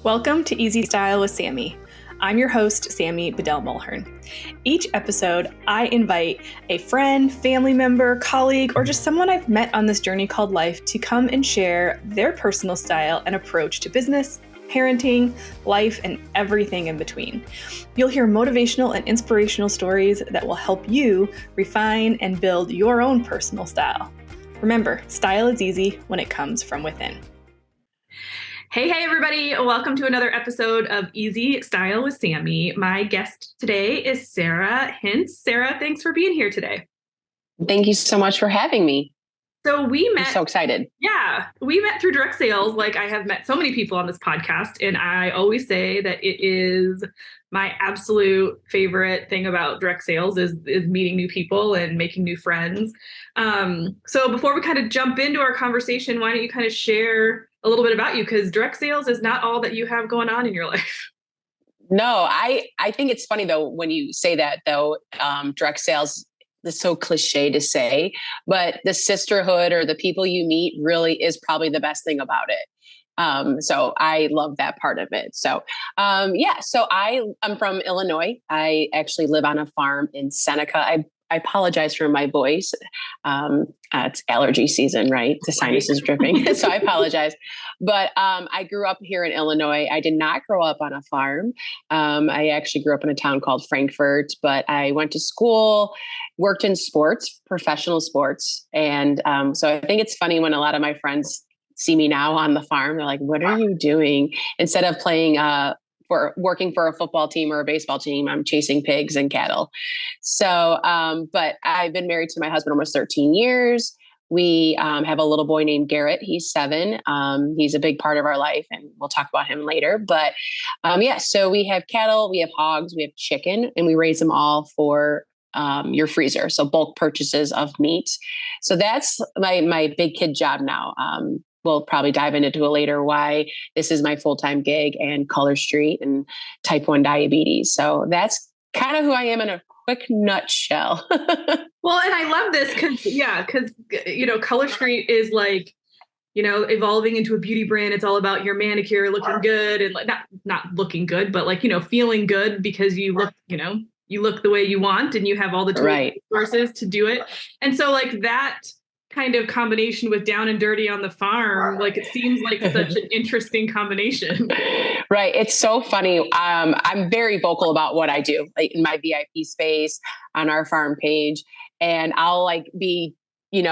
Welcome to Easy Style with Sammy. I'm your host, Sammy Bedell-Mulhern. Each episode, I invite a friend, family member, colleague, or just someone I've met on this journey called life to come and share their personal style and approach to business, parenting, life, and everything in between. You'll hear motivational and inspirational stories that will help you refine and build your own personal style. Remember, style is easy when it comes from within. Hey, everybody. Welcome to another episode of Easy Style with Sammy. My guest today is Sarah Hintze. Sarah, thanks for being here today. Thank you so much for having me. So we met. I'm so excited. Yeah, we met through direct sales. Like I have met so many people on this podcast, and I always say that it is my absolute favorite thing about direct sales is meeting new people and making new friends. So before we kind of jump into our conversation, why don't you kind of share a little bit about you? Because direct sales is not all that you have going on in your life. No, I think it's funny though, when you say that though, direct sales is so cliche to say, but the sisterhood or the people you meet really is probably the best thing about it. So I love that part of it. So, so I'm from Illinois. I actually live on a farm in Seneca. I apologize for my voice. It's allergy season, right? The sinus is dripping. So I apologize. But I grew up here in Illinois. I did not grow up on a farm. I actually grew up in a town called Frankfort, but I went to school, worked in sports, professional sports. And so I think it's funny when a lot of my friends see me now on the farm, they're like, what are you doing? Instead of playing for working for a football team or a baseball team, I'm chasing pigs and cattle. So, but I've been married to my husband almost 13 years. We have a little boy named Garrett. He's 7. He's a big part of our life, and we'll talk about him later. But so we have cattle, we have hogs, we have chicken, and we raise them all for your freezer. So bulk purchases of meat. So that's my big kid job now. We'll probably dive into it later why this is my full-time gig and Color Street and type 1 diabetes. So that's kind of who I am in a quick nutshell. Well, and I love this because Color Street is like, evolving into a beauty brand. It's all about your manicure looking good and like not looking good, but like, feeling good because you look, you look the way you want and you have all the tools and resources to do it. And so like that kind of combination with down and dirty on the farm, like it seems like such an interesting combination. Right. It's so funny. I'm very vocal about what I do, like in my VIP space on our farm page. And I'll like be, in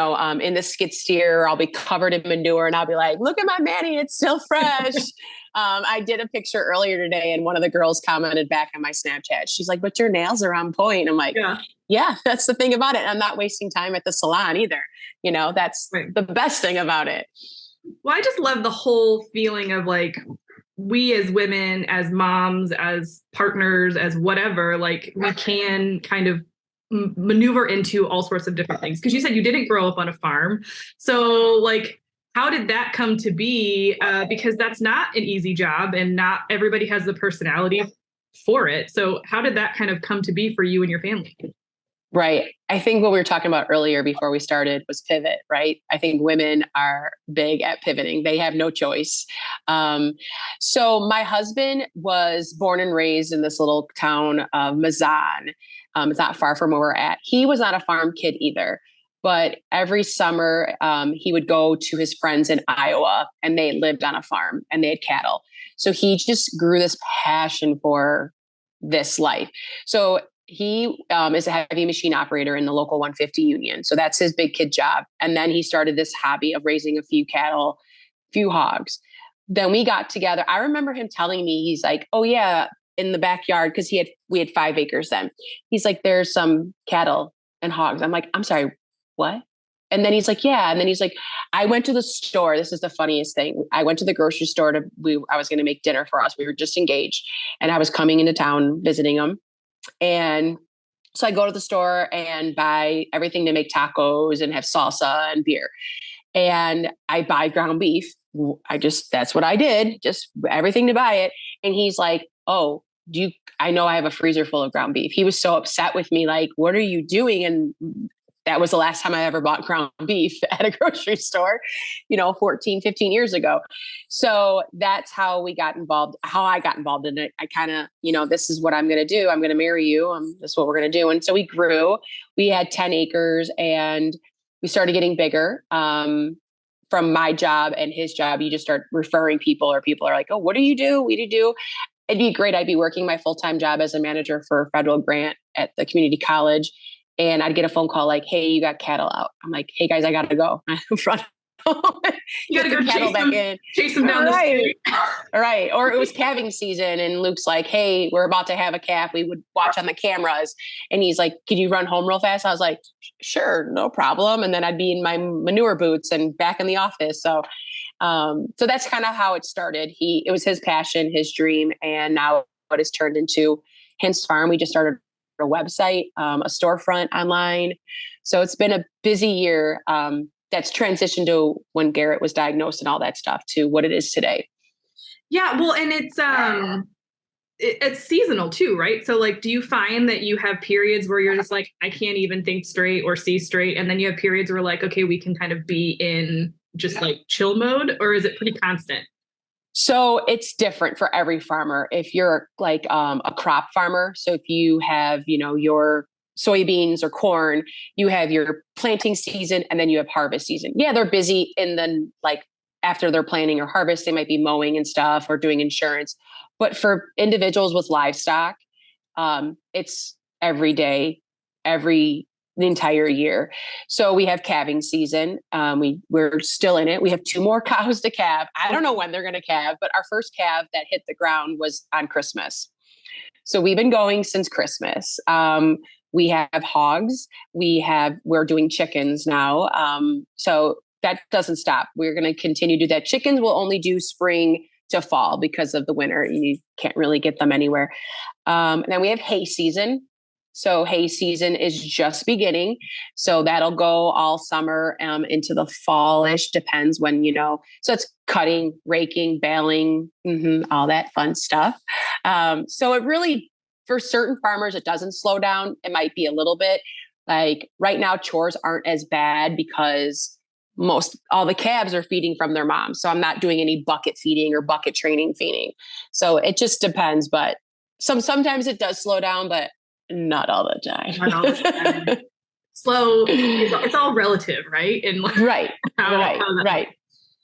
the skid steer, I'll be covered in manure and I'll be like, look at my Manny, it's still fresh. I did a picture earlier today and one of the girls commented back on my Snapchat. She's like, but your nails are on point. I'm like, yeah, that's the thing about it. I'm not wasting time at the salon either. That's the best thing about it. Well, I just love the whole feeling of like, we as women, as moms, as partners, as whatever, like we can kind of maneuver into all sorts of different things. Because you said you didn't grow up on a farm. So like, how did that come to be? Because that's not an easy job and not everybody has the personality for it. So how did that kind of come to be for you and your family? Right. I think what we were talking about earlier before we started was pivot, right? I think women are big at pivoting. They have no choice. So my husband was born and raised in this little town of Mazan. It's not far from where we're at. He was not a farm kid either, but every summer he would go to his friends in Iowa and they lived on a farm and they had cattle. So he just grew this passion for this life. So he is a heavy machine operator in the local 150 union. So that's his big kid job. And then he started this hobby of raising a few cattle, few hogs. Then we got together. I remember him telling me, he's like, oh yeah, in the backyard, because we had 5 acres then. He's like, there's some cattle and hogs. I'm like, I'm sorry, what? And then he's like, yeah. And then he's like, I went to the store. This is the funniest thing. I went to the grocery store I was going to make dinner for us. We were just engaged and I was coming into town visiting him. And so I go to the store and buy everything to make tacos and have salsa and beer. And I buy ground beef. That's what I did. Just everything to buy it. And he's like, oh, I know I have a freezer full of ground beef. He was so upset with me. Like, what are you doing? And that was the last time I ever bought ground beef at a grocery store, 14, 15 years ago. So that's how we got involved, how I got involved in it. I kind of, this is what I'm going to do. I'm going to marry you. This is what we're going to do. And so we grew. We had 10 acres and we started getting bigger. From my job and his job, you just start referring people, or people are like, oh, what do you do? What do you do? It'd be great. I'd be working my full-time job as a manager for a federal grant at the community college. And I'd get a phone call like, hey, you got cattle out. I'm like, hey guys, I got to go. You got to go chase them down the street. All right. Or it was calving season and Luke's like, hey, we're about to have a calf. We would watch on the cameras. And he's like, could you run home real fast? I was like, sure, no problem. And then I'd be in my manure boots and back in the office. So that's kind of how it started. It was his passion, his dream. And now it has turned into Hintze Farm. We just started a website, a storefront online. So it's been a busy year. That's transitioned to when Garrett was diagnosed and all that stuff to what it is today. Yeah. Well, and it's seasonal too, right? So like, do you find that you have periods where you're just like, I can't even think straight or see straight? And then you have periods where like, okay, we can kind of be in just like chill mode, or is it pretty constant? So it's different for every farmer. If you're like a crop farmer, so if you have, your soybeans or corn, you have your planting season and then you have harvest season. Yeah, they're busy. And then like after they're planting or harvest, they might be mowing and stuff or doing insurance. But for individuals with livestock, it's every day, the entire year. So we have calving season. We're still in it. We have 2 more cows to calve. I don't know when they're going to calve, but our first calf that hit the ground was on Christmas. So we've been going since Christmas. We have hogs. We're doing chickens now. So that doesn't stop. We're going to continue to do that. Chickens will only do spring to fall because of the winter. You can't really get them anywhere. And then we have hay season. So hay season is just beginning. So that'll go all summer into the fallish, depends when, so it's cutting, raking, baling, all that fun stuff. So it really, for certain farmers, it doesn't slow down. It might be a little bit like right now, chores aren't as bad because all the calves are feeding from their mom. So I'm not doing any bucket feeding or bucket training feeding. So it just depends, but sometimes it does slow down, but not all the time. Not all the time. Slow. It's all relative, right? And like right.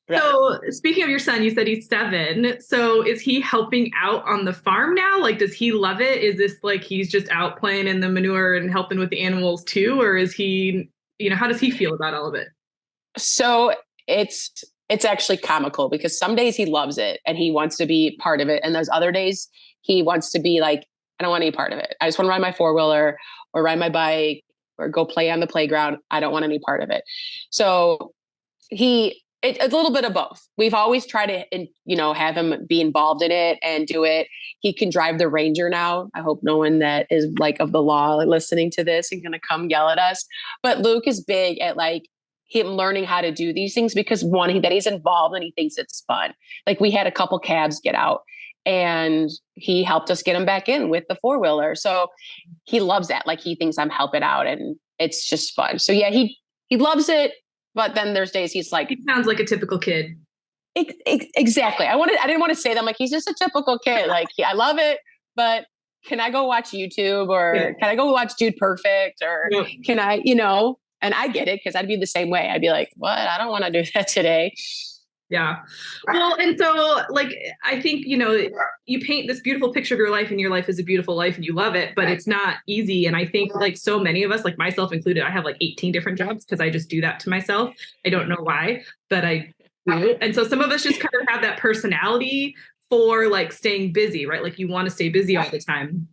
So speaking of your son, you said he's 7. So is he helping out on the farm now? Like, does he love it? Is this like he's just out playing in the manure and helping with the animals too? Or is he, how does he feel about all of it? So it's actually comical because some days he loves it and he wants to be part of it. And there's other days he wants to be like, I don't want any part of it. I just want to ride my 4-wheeler or ride my bike or go play on the playground. I don't want any part of it. So it's a little bit of both. We've always tried to, have him be involved in it and do it. He can drive the Ranger now. I hope no one that is like of the law listening to this is going to come yell at us. But Luke is big at like him learning how to do these things because that he's involved and he thinks it's fun. Like we had a couple calves get out and he helped us get him back in with the 4-wheeler. So he loves that. Like he thinks I'm helping out and it's just fun. So yeah, he loves it. But then there's days he's like, he sounds like a typical kid. Exactly. I didn't want to say that. I'm like, he's just a typical kid. Like I love it, but can I go watch YouTube or can I go watch Dude Perfect or can I, and I get it. 'Cause I'd be the same way. I'd be like, what? I don't want to do that today. Yeah. Well, and so like, I think, you paint this beautiful picture of your life and your life is a beautiful life and you love it, but it's not easy. And I think like so many of us, like myself included, I have like 18 different jobs because I just do that to myself. I don't know why, but I do. And so some of us just kind of have that personality for like staying busy, right? Like you want to stay busy all the time.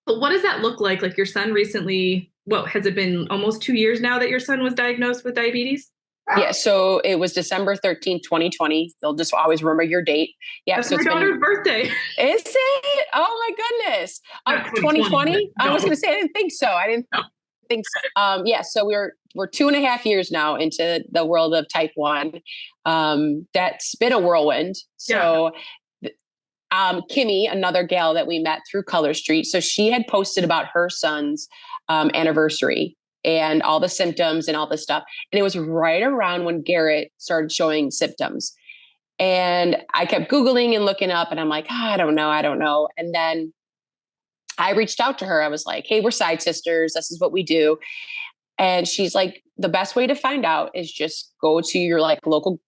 But what does that look like? Like your son recently, has it been almost 2 years now that your son was diagnosed with diabetes? Yeah, so it was December 13th, 2020. They'll just always remember your date. Yeah, that's so my daughter's birthday. Is it? Oh my goodness. 2020? No. I was going to say, I didn't think so. Think so. Yeah, so we're 2.5 years now into the world of type 1. That's been a whirlwind. So Kimmy, another gal that we met through Color Street. So she had posted about her son's anniversary. and all the symptoms and all this stuff. And it was right around when Garrett started showing symptoms. And I kept Googling and looking up, and I'm like, I don't know. And then I reached out to her. I was like, hey, we're side sisters. This is what we do. And she's like, the best way to find out is just go to your like local,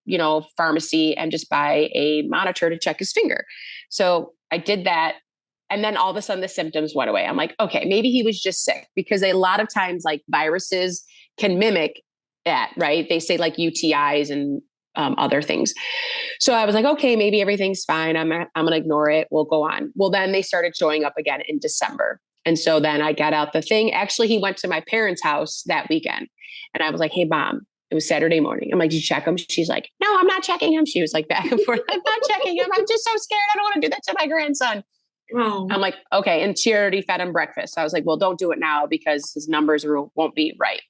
pharmacy and just buy a monitor to check his finger. So I did that. And then all of a sudden the symptoms went away. I'm like, okay, maybe he was just sick, because a lot of times like viruses can mimic that, right? They say like UTIs and other things. So I was like, okay, maybe everything's fine. I'm going to ignore it. We'll go on. Well, then they started showing up again in December. And so then I got out the thing. Actually, he went to my parents' house that weekend. And I was like, hey, Mom, it was Saturday morning. I'm like, did you check him? She's like, no, I'm not checking him. She was like back and forth. I'm not checking him. I'm just so scared. I don't want to do that to my grandson. Oh. I'm like, okay. And she already fed him breakfast. So I was like, well, don't do it now because his numbers won't be right.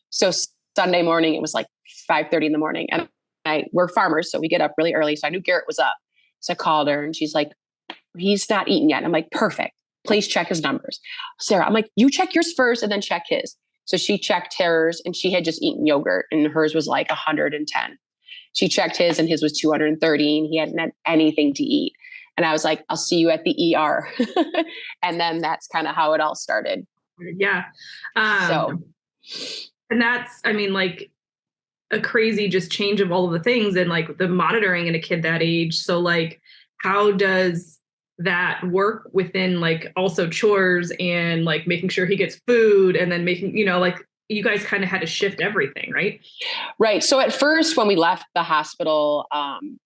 So Sunday morning, it was like 5:30 in the morning. And we're farmers, so we get up really early. So I knew Garrett was up. So I called her and she's like, he's not eaten yet. And I'm like, perfect. Please check his numbers. Sarah, I'm like, you check yours first and then check his. So she checked hers and she had just eaten yogurt and hers was like 110. She checked his and his was 230 and he hadn't had anything to eat. And I was like, I'll see you at the ER. And then that's kind of how it all started. Yeah. And that's, I mean, like a crazy just change of all of the things and like the monitoring in a kid that age. So like, how does that work within like also chores and like making sure he gets food and then making, like you guys kind of had to shift everything, right? Right. So at first when we left the hospital,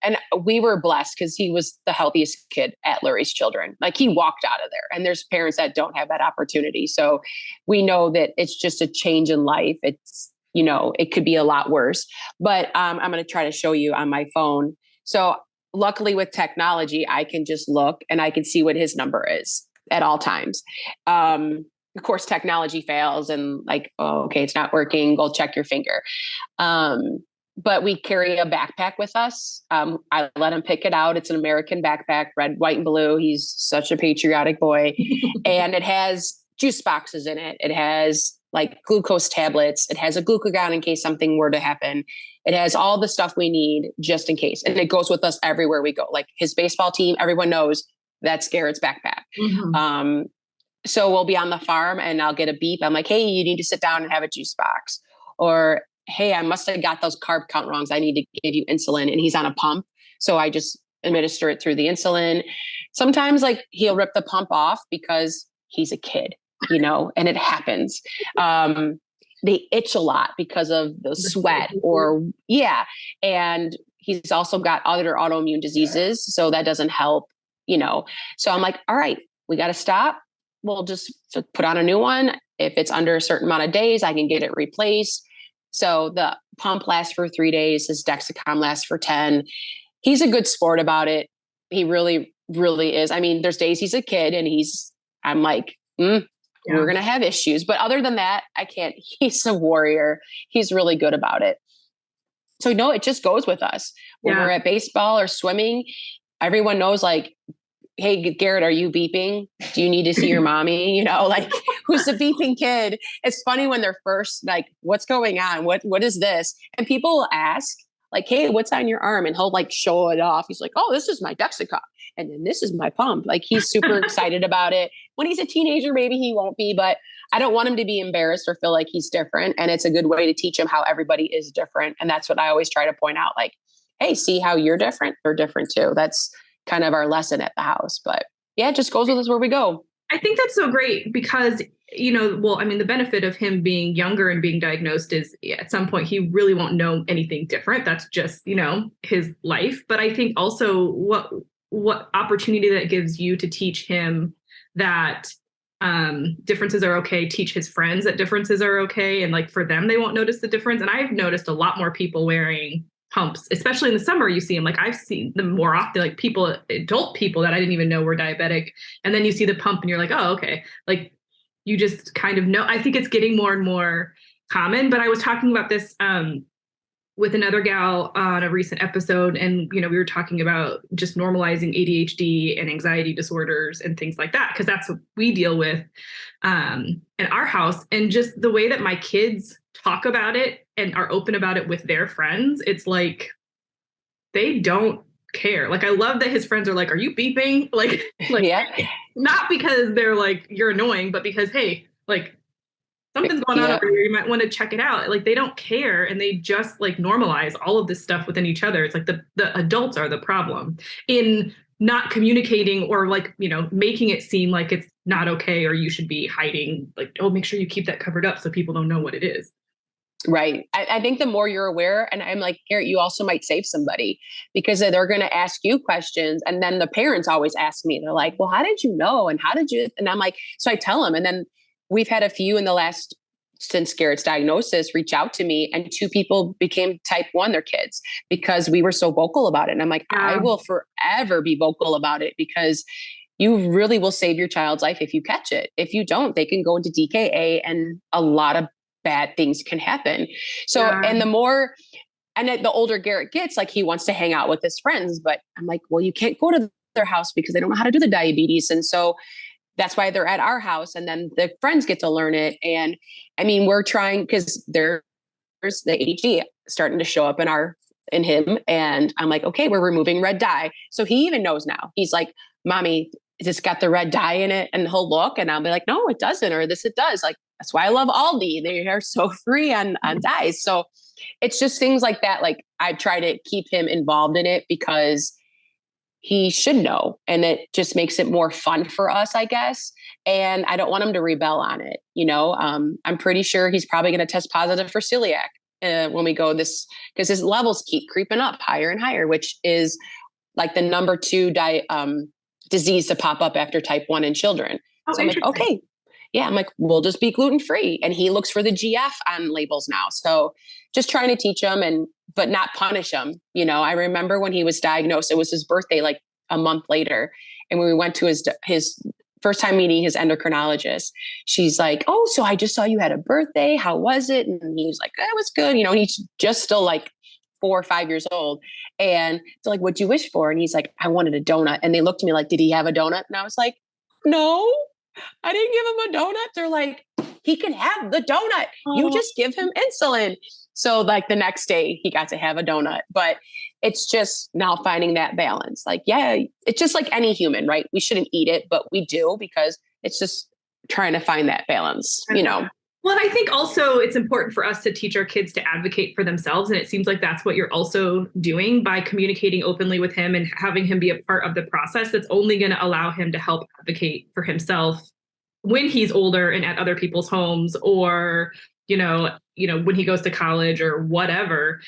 and we were blessed because he was the healthiest kid at Lurie's Children. Like he walked out of there, and there's parents that don't have that opportunity. So we know that it's just a change in life. It's, it could be a lot worse, but I'm going to try to show you on my phone. So luckily with technology, I can just look and I can see what his number is at all times. Of course, technology fails and like, oh, okay, it's not working. Go check your finger. But we carry a backpack with us. I let him pick it out. It's an American backpack, red, white, and blue. He's such a patriotic boy. And it has juice boxes in it. It has like glucose tablets. It has a glucagon in case something were to happen. It has all the stuff we need just in case. And it goes with us everywhere we go. Like his baseball team, everyone knows that's Garrett's backpack. Mm-hmm. So we'll be on the farm and I'll get a beep. I'm like, hey, you need to sit down and have a juice box. Or, hey, I must have got those carb count wrongs. I need to give you insulin. And he's on a pump. So I just administer it through the insulin. Sometimes like he'll rip the pump off because he's a kid, and it happens. They itch a lot because of the sweat and he's also got other autoimmune diseases. So that doesn't help, So I'm like, all right, we got to stop. We'll just put on a new one. If it's under a certain amount of days, I can get it replaced. So the pump lasts for 3 days. His Dexicom lasts for 10. He's a good sport about it. He really, really is. I mean, there's days he's a kid and I'm like, we're going to have issues. But other than that, I can't. He's a warrior. He's really good about it. So no, it just goes with us. When we're at baseball or swimming, everyone knows like, hey, Garrett, are you beeping? Do you need to see your mommy? Like who's the beeping kid? It's funny when they're first like, what's going on? What is this? And people will ask like, hey, what's on your arm? And he'll like show it off. He's like, oh, this is my Dexicom. And then this is my pump. Like he's super excited about it. When he's a teenager, maybe he won't be, but I don't want him to be embarrassed or feel like he's different. And it's a good way to teach him how everybody is different. And that's what I always try to point out. Like, hey, see how you're different? They're different too. That's kind of our lesson at the house, but yeah, it just goes with us where we go. I think that's so great because, the benefit of him being younger and being diagnosed is at some point he really won't know anything different. That's just, his life. But I think also what opportunity that gives you to teach him that differences are okay, teach his friends that differences are okay. And like for them, they won't notice the difference. And I've noticed a lot more people wearing pumps, especially in the summer. You see them, like I've seen them more often, like adult people that I didn't even know were diabetic. And then you see the pump and you're like, oh, okay. Like you just kind of know. I think it's getting more and more common, but I was talking about this with another gal on a recent episode, and we were talking about just normalizing ADHD and anxiety disorders and things like that, because that's what we deal with in our house. And just the way that my kids talk about it and are open about it with their friends, it's like they don't care. Like, I love that his friends are like, "Are you beeping?" Like Yeah. not because they're like, "You're annoying," but because, hey, like, something's going on over here, you might want to check it out. Like, they don't care, and they just like normalize all of this stuff within each other. It's like the adults are the problem in not communicating, or like, making it seem like it's not okay, or you should be hiding, like, "Oh, make sure you keep that covered up so people don't know what it is." Right. I think the more you're aware, and I'm like, Garrett, you also might save somebody, because they're going to ask you questions. And then the parents always ask me, they're like, "Well, how did you know? And how did you?" And I'm like, so I tell them. And then we've had a few in the last, since Garrett's diagnosis, reach out to me, and 2 people became type 1, their kids, because we were so vocal about it. And I'm like, I will forever be vocal about it, because you really will save your child's life if you catch it. If you don't, they can go into DKA, and a lot of bad things can happen. So, and the older Garrett gets, like, he wants to hang out with his friends, but I'm like, well, you can't go to their house because they don't know how to do the diabetes. And so that's why they're at our house, and then the friends get to learn it. And I mean, we're trying, because there's the ADHD starting to show up in him. And I'm like, okay, we're removing red dye. So he even knows now. He's like, "Mommy, it's got the red dye in it." And he'll look, and I'll be like, "No, it doesn't," or "This, it does." Like, that's why I love Aldi. They are so free on dyes. So it's just things like that. Like, I try to keep him involved in it, because he should know, and it just makes it more fun for us, I guess. And I don't want him to rebel on it. I'm pretty sure he's probably going to test positive for celiac when we go this, because his levels keep creeping up higher and higher, which is like the number 2 disease to pop up after type 1 in children. Oh, so I'm like, okay. Yeah, I'm like, we'll just be gluten-free. And he looks for the GF on labels now. So just trying to teach him, but not punish him. I remember when he was diagnosed, it was his birthday, like a month later. And when we went to his first time meeting his endocrinologist, she's like, "Oh, so I just saw you had a birthday. How was it?" And he was like, "It was good." He's just still like 4 or 5 years old. And they're like, "What'd you wish for?" And he's like, "I wanted a donut." And they looked at me like, "Did he have a donut?" And I was like, "No, I didn't give him a donut." They're like, "He can have the donut. You just give him insulin." So like the next day he got to have a donut, but it's just now finding that balance. Like, yeah, it's just like any human, right? We shouldn't eat it, but we do, because it's just trying to find that balance, Well, and I think also it's important for us to teach our kids to advocate for themselves. And it seems like that's what you're also doing by communicating openly with him and having him be a part of the process. That's only going to allow him to help advocate for himself when he's older and at other people's homes, or, when he goes to college or whatever,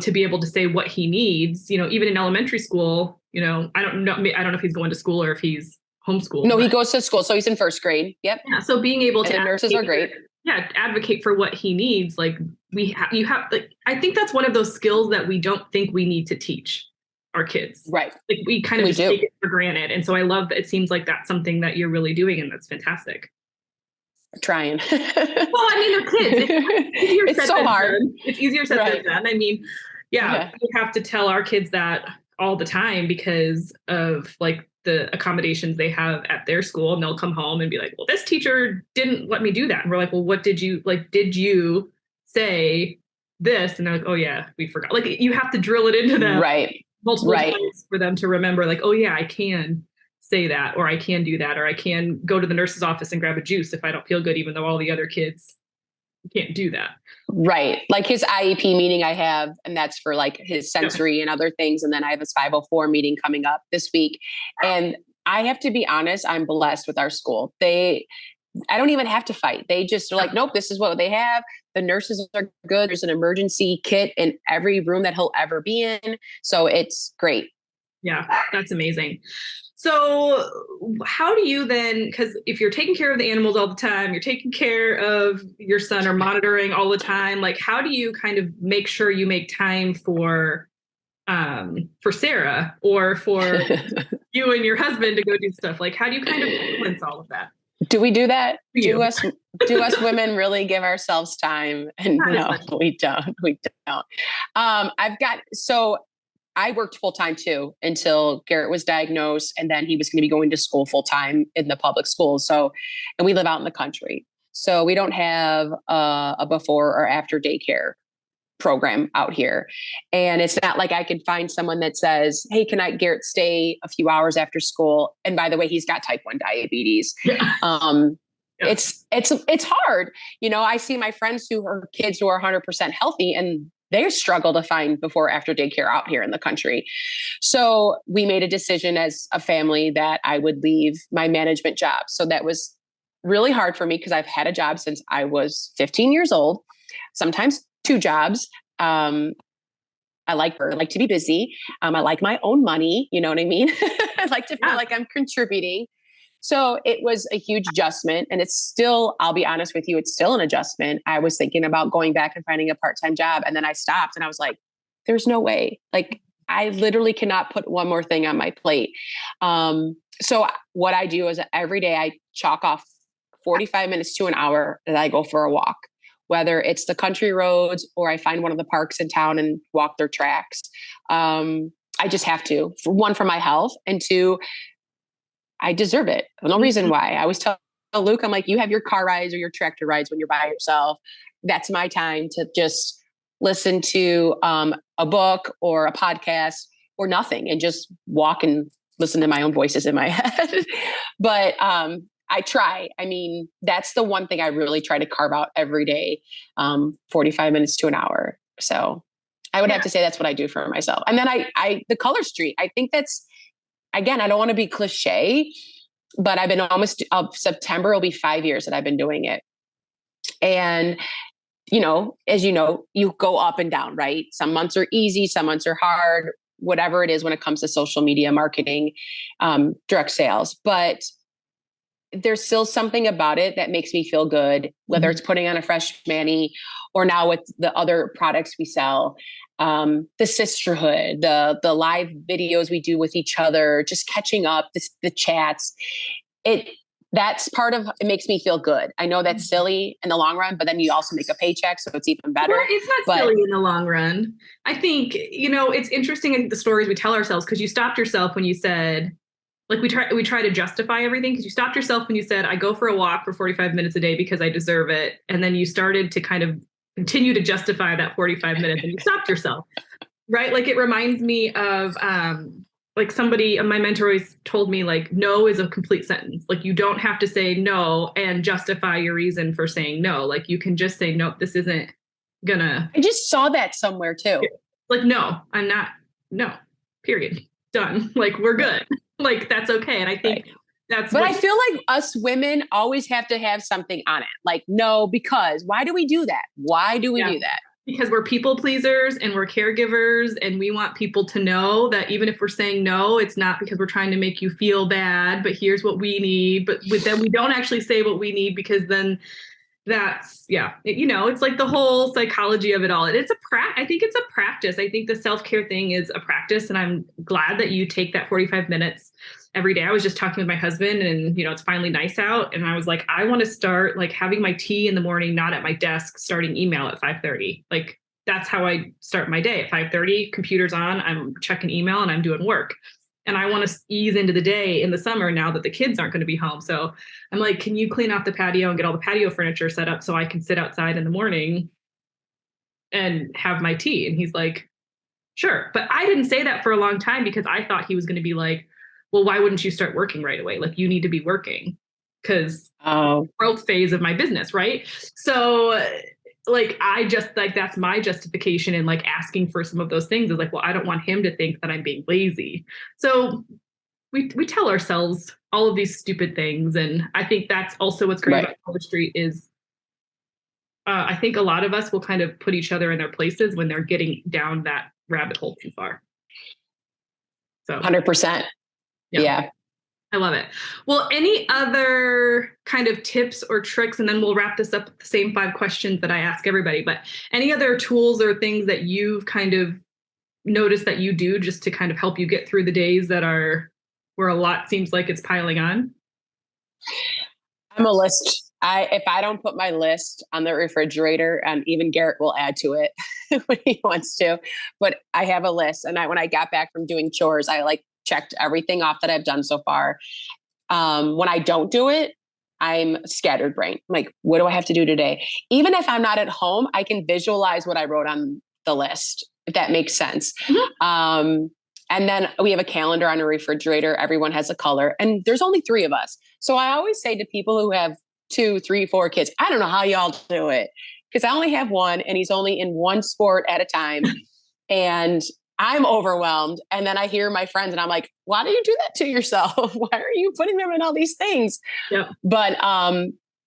to be able to say what he needs, even in elementary school. I don't know if he's going to school or if he's homeschooled. No, he goes to school. So he's in first grade. Yep. Yeah. So being able to, and the nurses are great. Yeah, advocate for what he needs. Like, you have, like, I think that's one of those skills that we don't think we need to teach our kids. Right. Like, we kind of just take it for granted. And so I love that it seems like that's something that you're really doing, and that's fantastic. Trying. Well, I mean, they're kids. It's so hard. Done. It's easier said than done. I mean, yeah, we have to tell our kids that all the time because of like the accommodations they have at their school, and they'll come home and be like, "Well, this teacher didn't let me do that." And we're like, "Well, what did you say this?" And they're like, "Oh yeah, we forgot." Like, you have to drill it into them multiple times for them to remember, like, "Oh yeah, I can say that, or I can do that, or I can go to the nurse's office and grab a juice if I don't feel good, even though all the other kids can't do that." Right. Like his IEP meeting I have, and that's for like his sensory and other things. And then I have his 504 meeting coming up this week. And I have to be honest, I'm blessed with our school. I don't even have to fight. They just are like, "Nope, this is what they have." The nurses are good. There's an emergency kit in every room that he'll ever be in. So it's great. Yeah, that's amazing. So how do you then, because if you're taking care of the animals all the time, you're taking care of your son or monitoring all the time, like, how do you kind of make sure you make time for Sarah, or for you and your husband to go do stuff? Like, how do you kind of balance all of that? Do we do that? You. Do us women really give ourselves time? And no, we don't. We don't. So I worked full time too until Garrett was diagnosed, and then he was going to be going to school full time in the public schools. So, and we live out in the country, so we don't have a before or after daycare program out here. And it's not like I could find someone that says, hey, can Garrett stay a few hours after school? And by the way, he's got type 1 diabetes. Yeah. It's hard. I see my friends who are kids who are 100% healthy, and they struggle to find before or after daycare out here in the country. So we made a decision as a family that I would leave my management job. So that was really hard for me because I've had a job since I was 15 years old, sometimes 2 jobs. I like to be busy. I like my own money. You know what I mean? I like to feel like I'm contributing. So it was a huge adjustment, and it's still, I'll be honest with you, it's still an adjustment. I was thinking about going back and finding a part-time job, and then I stopped and I was like, there's no way. Like, I literally cannot put one more thing on my plate. So what I do is every day I chalk off 45 minutes to an hour that I go for a walk, whether it's the country roads or I find one of the parks in town and walk their tracks. I just have to, for one, for my health, and 2, I deserve it. No reason why. I always tell Luke, I'm like, you have your car rides or your tractor rides when you're by yourself. That's my time to just listen to a book or a podcast or nothing, and just walk and listen to my own voices in my head. But I try. I mean, that's the one thing I really try to carve out every day, 45 minutes to an hour. So I would have to say that's what I do for myself. And then the Color Street, I think that's, again, I don't want to be cliche, but I've been September will be 5 years that I've been doing it. And, as you know, you go up and down, right? Some months are easy, some months are hard, whatever it is when it comes to social media marketing, direct sales. But there's still something about it that makes me feel good, whether it's putting on a fresh mani or now with the other products we sell, the sisterhood, the live videos we do with each other, just catching up, the chats. That's part of it makes me feel good. I know that's silly in the long run, but then you also make a paycheck, so it's even better. Well, it's not silly in the long run. I think, it's interesting in the stories we tell ourselves, because you stopped yourself when you said, like, we try to justify everything, because you stopped yourself when you said, I go for a walk for 45 minutes a day because I deserve it. And then you started to kind of continue to justify that 45 minutes, and you stopped yourself, right? Like, it reminds me of, like, somebody, my mentor always told me, like, no is a complete sentence. Like, you don't have to say no and justify your reason for saying no. Like, you can just say, nope, this isn't gonna. I just saw that somewhere too. Like, no, I'm not, no, period. Done. Like, we're good. Like, that's okay. And I think but I feel like us women always have to have something on it. Like, no, because why do we do that? Why do we do that? Because we're people pleasers and we're caregivers, and we want people to know that even if we're saying no, it's not because we're trying to make you feel bad, but here's what we need. But then we don't actually say what we need, because then that's, it's like the whole psychology of it all. And I think it's a practice. I think the self-care thing is a practice. And I'm glad that you take that 45 minutes every day. I was just talking with my husband, and, it's finally nice out. And I was like, I want to start like having my tea in the morning, not at my desk, starting email at 5:30. Like, that's how I start my day. At 5:30, computer's on, I'm checking email and I'm doing work. And I want to ease into the day in the summer now that the kids aren't going to be home. So I'm like, can you clean off the patio and get all the patio furniture set up so I can sit outside in the morning and have my tea? And he's like, sure. But I didn't say that for a long time, because I thought he was going to be like, well, why wouldn't you start working right away? Like, you need to be working, because growth phase of my business. Right. So like, that's my justification in like asking for some of those things, is like, well, I don't want him to think that I'm being lazy. So we tell ourselves all of these stupid things. And I think that's also what's great about Color Street is, I think a lot of us will kind of put each other in their places when they're getting down that rabbit hole too far. So 100%. Yeah. I love it. Well, any other kind of tips or tricks, and then we'll wrap this up with the same 5 questions that I ask everybody, but any other tools or things that you've kind of noticed that you do just to kind of help you get through the days that are where a lot seems like it's piling on? I'm a list. If I don't put my list on the refrigerator, and even Garrett will add to it when he wants to, but I have a list. And when I got back from doing chores, I like checked everything off that I've done so far. When I don't do it, I'm scattered brain. I'm like, what do I have to do today? Even if I'm not at home, I can visualize what I wrote on the list, if that makes sense. Mm-hmm. And then we have a calendar on a refrigerator. Everyone has a color, and there's only 3 of us. So I always say to people who have 2, 3, 4 kids, I don't know how y'all do it, because I only have one and he's only in one sport at a time. And I'm overwhelmed. And then I hear my friends and I'm like, why do you do that to yourself? Why are you putting them in all these things? Yep. But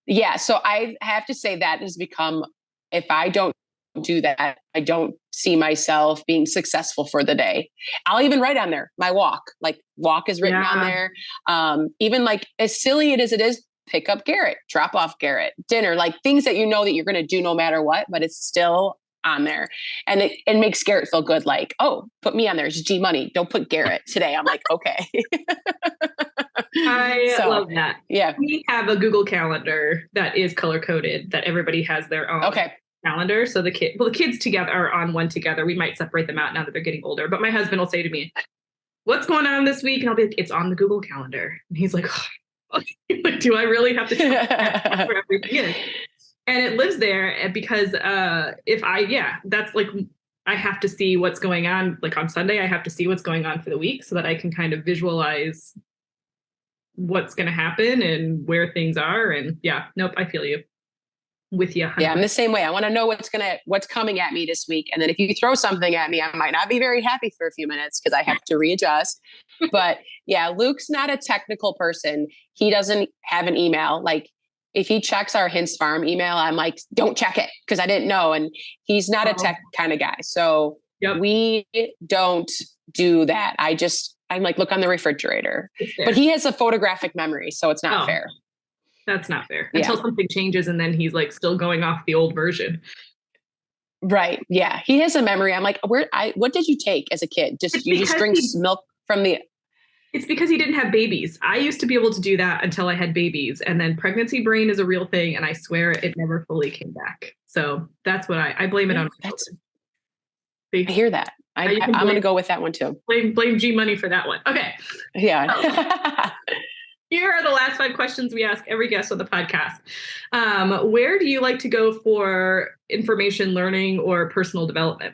yeah, so I have to say that has become, if I don't do that, I don't see myself being successful for the day. I'll even write on there my walk, like walk is written on there. Even like as silly as it is, pick up Garrett, drop off Garrett, dinner, like things that you know that you're going to do no matter what, but it's still on there. And it makes Garrett feel good. Like, oh, put me on there. It's G Money. Don't put Garrett today. I'm like, okay. I love that. Yeah. We have a Google Calendar that is color coded, that everybody has their own calendar. So the kids together are on one together. We might separate them out now that they're getting older. But my husband will say to me, what's going on this week? And I'll be like, it's on the Google Calendar. And he's like, oh, like, do I really have to check where everything is? And it lives there because that's like, I have to see what's going on. Like on Sunday, I have to see what's going on for the week so that I can kind of visualize what's going to happen and where things are. And I feel you. With you. 100%. Yeah, I'm the same way. I want to know what's coming at me this week. And then if you throw something at me, I might not be very happy for a few minutes because I have to readjust. But yeah, Luke's not a technical person. He doesn't have an email. Like if he checks our Hintze Farm email, I'm like, don't check it because I didn't know. And he's not a tech kind of guy. So we don't do that. I'm like, look on the refrigerator. But he has a photographic memory, so it's not fair. That's not fair. Until something changes and then he's like still going off the old version. Right. Yeah. He has a memory. I'm like, what did you take as a kid? You just drink milk from the... It's because he didn't have babies. I used to be able to do that until I had babies. And then pregnancy brain is a real thing. And I swear it never fully came back. So that's what I blame it on. I hear that. I'm going to go with that one too. Blame G Money for that one. Okay. Yeah. Here are the last 5 questions we ask every guest on the podcast. Where do you like to go for information, learning, or personal development?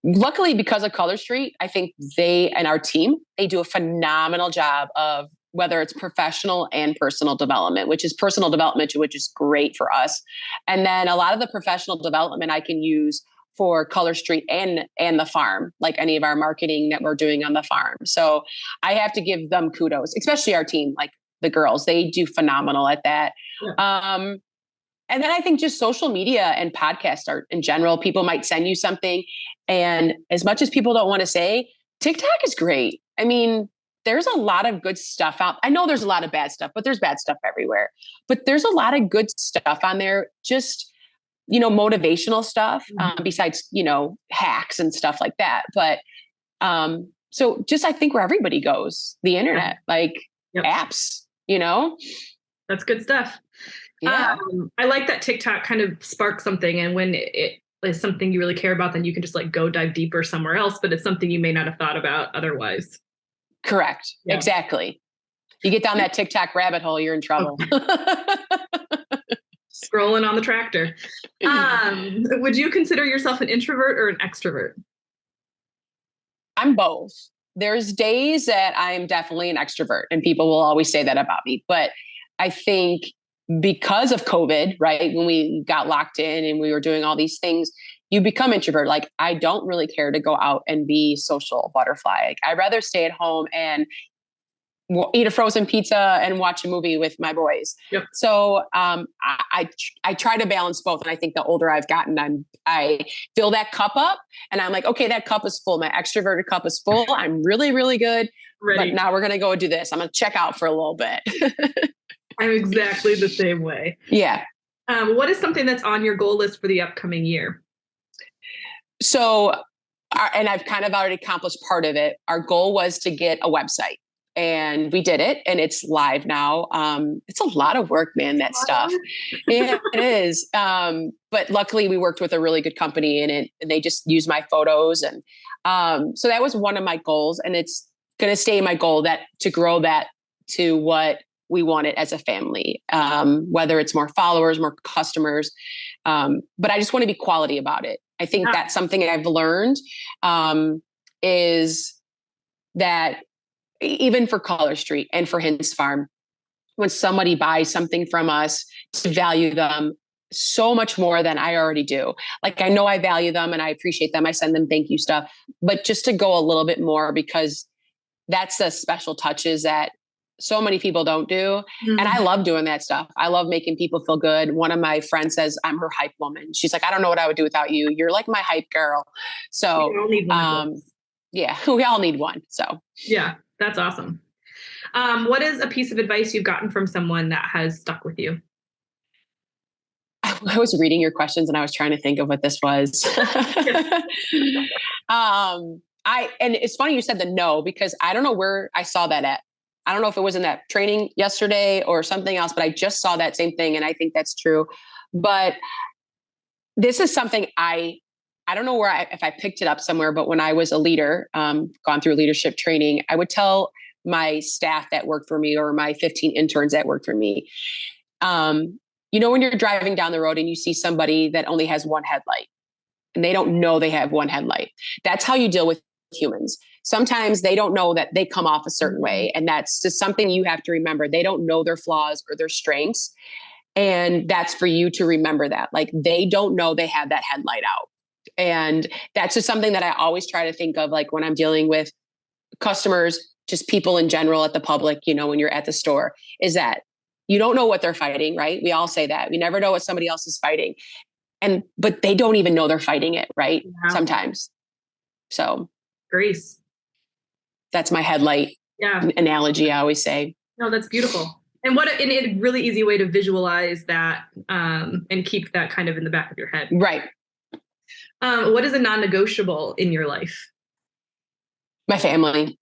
Luckily, because of Color Street, I think they and our team, they do a phenomenal job of whether it's professional and personal development, which is great for us. And then a lot of the professional development I can use for Color Street and the farm, like any of our marketing that we're doing on the farm. So I have to give them kudos, especially our team, like the girls, they do phenomenal at that. Yeah. And then I think just social media and podcasts are in general, people might send you something. And as much as people don't want to say, TikTok is great. I mean, there's a lot of good stuff out. I know there's a lot of bad stuff, but there's bad stuff everywhere. But there's a lot of good stuff on there. Just, motivational stuff, besides, hacks and stuff like that. But so just, I think where everybody goes, the internet, like apps, That's good stuff. Yeah. I like that TikTok kind of sparks something. And when it is something you really care about, then you can just like go dive deeper somewhere else, but it's something you may not have thought about otherwise. Correct. Yeah. Exactly. You get down that TikTok rabbit hole, you're in trouble. Scrolling on the tractor. Would you consider yourself an introvert or an extrovert? I'm both. There's days that I'm definitely an extrovert and people will always say that about me. But I think because of COVID, right, when we got locked in and we were doing all these things, you become introvert. Like, I don't really care to go out and be social butterfly. Like, I'd rather stay at home and eat a frozen pizza and watch a movie with my boys. Yep. So I try to balance both. And I think the older I've gotten, I fill that cup up and I'm like, okay, that cup is full. My extroverted cup is full. I'm really, really good. Ready. But now we're going to go do this. I'm going to check out for a little bit. I'm exactly the same way. Yeah. What is something that's on your goal list for the upcoming year? So, and I've kind of already accomplished part of it. Our goal was to get a website. and we did it, and it's live now. It's a lot of work, man, that stuff. Yeah, it is. But luckily we worked with a really good company and they just used my photos. And so that was one of my goals, and it's going to stay my goal, that to grow that to what we want it as a family, whether it's more followers, more customers. But I just want to be quality about it. I think that's something I've learned, is that even for Color Street and for Hintze Farm, when somebody buys something from us, to value them so much more than I already do. Like, I know I value them and I appreciate them. I send them thank you stuff, but just to go a little bit more, because that's the special touches that so many people don't do. Mm-hmm. And I love doing that stuff. I love making people feel good. One of my friends says I'm her hype woman. She's like, I don't know what I would do without you. You're like my hype girl. So, yeah, we all need one. So, yeah, that's awesome. What is a piece of advice you've gotten from someone that has stuck with you? I was reading your questions and I was trying to think of what this was. And it's funny you said the no, because I don't know where I saw that at. I don't know if it was in that training yesterday or something else, but I just saw that same thing. And I think that's true. But this is something I don't know if I picked it up somewhere, but when I was a leader, gone through leadership training, I would tell my staff that worked for me, or my 15 interns that worked for me, when you're driving down the road and you see somebody that only has one headlight and they don't know they have one headlight, that's how you deal with humans. Sometimes they don't know that they come off a certain way. And that's just something you have to remember. They don't know their flaws or their strengths. And that's for you to remember that. Like, they don't know they have that headlight out. And that's just something that I always try to think of, like when I'm dealing with customers, just people in general at the public, when you're at the store, is that you don't know what they're fighting, right? We all say that. We never know what somebody else is fighting. But they don't even know they're fighting it, right? Yeah. Sometimes. So. Grace. That's my headlight analogy, I always say. No, that's beautiful. And a really easy way to visualize that, and keep that kind of in the back of your head. Right. What is a non-negotiable in your life? My family.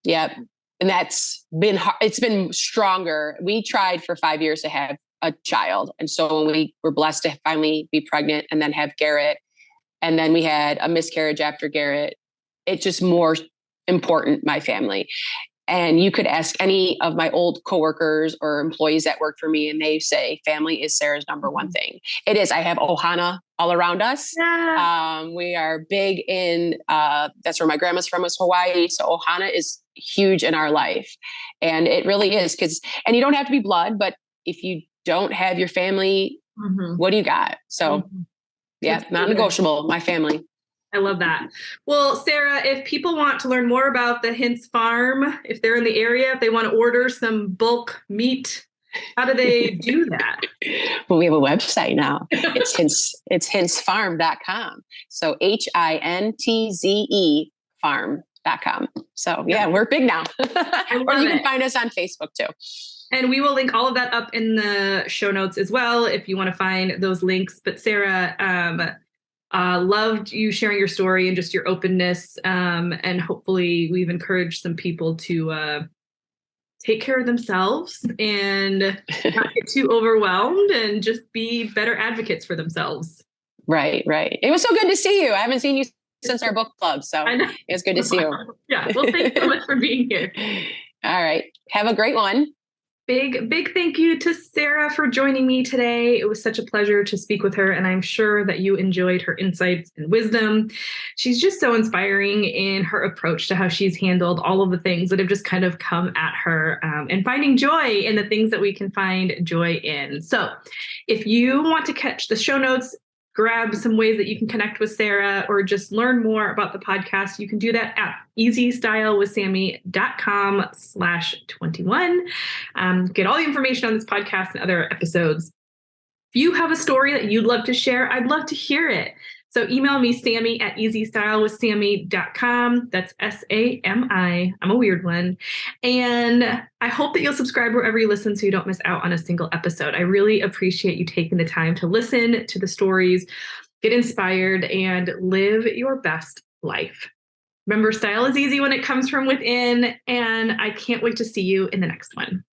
Yeah. And that's been hard. It's been stronger. We tried for 5 years to have a child. And so when we were blessed to finally be pregnant and then have Garrett, and then we had a miscarriage after Garrett, it's just more important, my family. And you could ask any of my old coworkers or employees that work for me, and they say family is Sarah's number one thing. It is. I have Ohana all around us. Yeah. We are big in, that's where my grandma's from, was Hawaii. So Ohana is huge in our life. And it really is, and you don't have to be blood, but if you don't have your family, what do you got? So not negotiable, my family. I love that. Well, Sarah, if people want to learn more about the Hintze Farm, if they're in the area, if they want to order some bulk meat, how do they do that? Well, we have a website now. It's hintzefarm.com. So HINTZE farm.com. So yeah, we're big now. Or you can find us on Facebook too. And we will link all of that up in the show notes as well, if you want to find those links. But Sarah, loved you sharing your story and just your openness. And hopefully we've encouraged some people to take care of themselves and not get too overwhelmed and just be better advocates for themselves. Right. It was so good to see you. I haven't seen you since our book club. So it was good to see you. Yeah. Well, thanks so much for being here. All right. Have a great one. Big thank you to Sarah for joining me today. It was such a pleasure to speak with her, and I'm sure that you enjoyed her insights and wisdom. She's just so inspiring in her approach to how she's handled all of the things that have just kind of come at her, and finding joy in the things that we can find joy in. So if you want to catch the show notes, grab some ways that you can connect with Sarah, or just learn more about the podcast, you can do that at easystylewithsammy.com/21. Get all the information on this podcast and other episodes. If you have a story that you'd love to share, I'd love to hear it. So email me, Sammy at easystylewithsammy.com. That's SAMI. I'm a weird one. And I hope that you'll subscribe wherever you listen so you don't miss out on a single episode. I really appreciate you taking the time to listen to the stories, get inspired, and live your best life. Remember, style is easy when it comes from within, and I can't wait to see you in the next one.